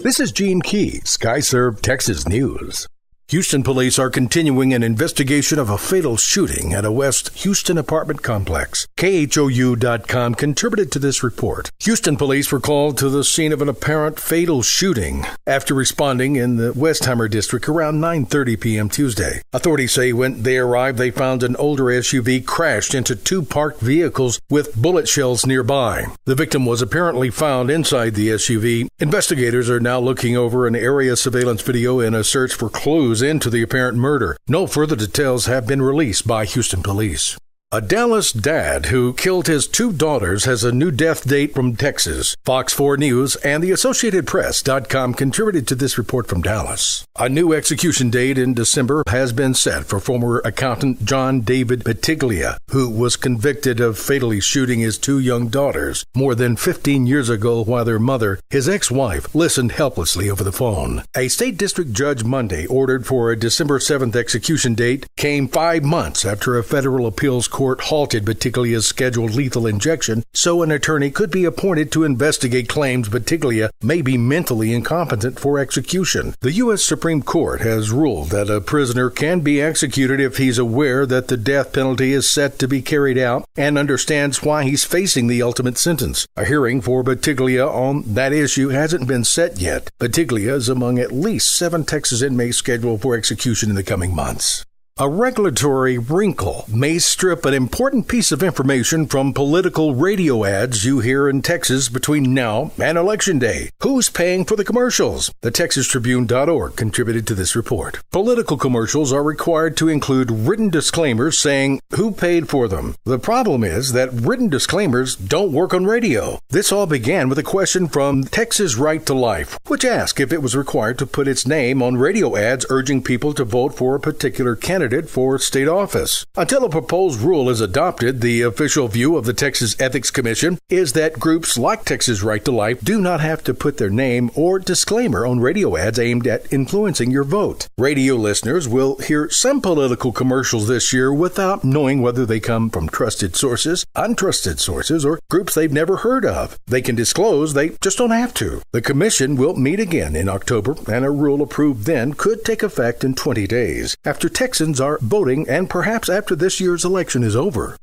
This is Gene Key, Skyserve, Texas News. Houston police are continuing an investigation of a fatal shooting at a West Houston apartment complex. KHOU.com contributed to this report. Houston police were called to the scene of an apparent fatal shooting after responding in the Westheimer district around 9:30 p.m. Tuesday. Authorities say when they arrived, they found an older SUV crashed into two parked vehicles with bullet shells nearby. The victim was apparently found inside the SUV. Investigators are now looking over an area surveillance video in a search for clues into the apparent murder. No further details have been released by Houston police. A Dallas dad who killed his two daughters has a new death date from Texas. Fox 4 News and the AssociatedPress.com contributed to this report from Dallas. A new execution date in December has been set for former accountant John David Batiglia, who was convicted of fatally shooting his two young daughters more than 15 years ago while their mother, his ex-wife, listened helplessly over the phone. A state district judge Monday ordered for a December 7th execution date came 5 months after a federal appeals court halted Batiglia's scheduled lethal injection so an attorney could be appointed to investigate claims Batiglia may be mentally incompetent for execution. The U.S. Supreme Court has ruled that a prisoner can be executed if he's aware that the death penalty is set to be carried out and understands why he's facing the ultimate sentence. A hearing for Batiglia on that issue hasn't been set yet. Batiglia is among at least 7 Texas inmates scheduled for execution in the coming months. A regulatory wrinkle may strip an important piece of information from political radio ads you hear in Texas between now and Election Day. Who's paying for the commercials? The TexasTribune.org contributed to this report. Political commercials are required to include written disclaimers saying who paid for them. The problem is that written disclaimers don't work on radio. This all began with a question from Texas Right to Life, which asked if it was required to put its name on radio ads urging people to vote for a particular candidate for state office. Until a proposed rule is adopted, the official view of the Texas Ethics Commission is that groups like Texas Right to Life do not have to put their name or disclaimer on radio ads aimed at influencing your vote. Radio listeners will hear some political commercials this year without knowing whether they come from trusted sources, untrusted sources, or groups they've never heard of. They can disclose, they just don't have to. The commission will meet again in October, and a rule approved then could take effect in 20 days after Texans are voting and perhaps after this year's election is over.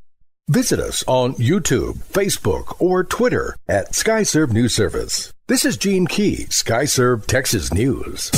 Visit us on YouTube, Facebook, or Twitter at Skyserve News Service. This is Gene Key, Skyserve Texas News.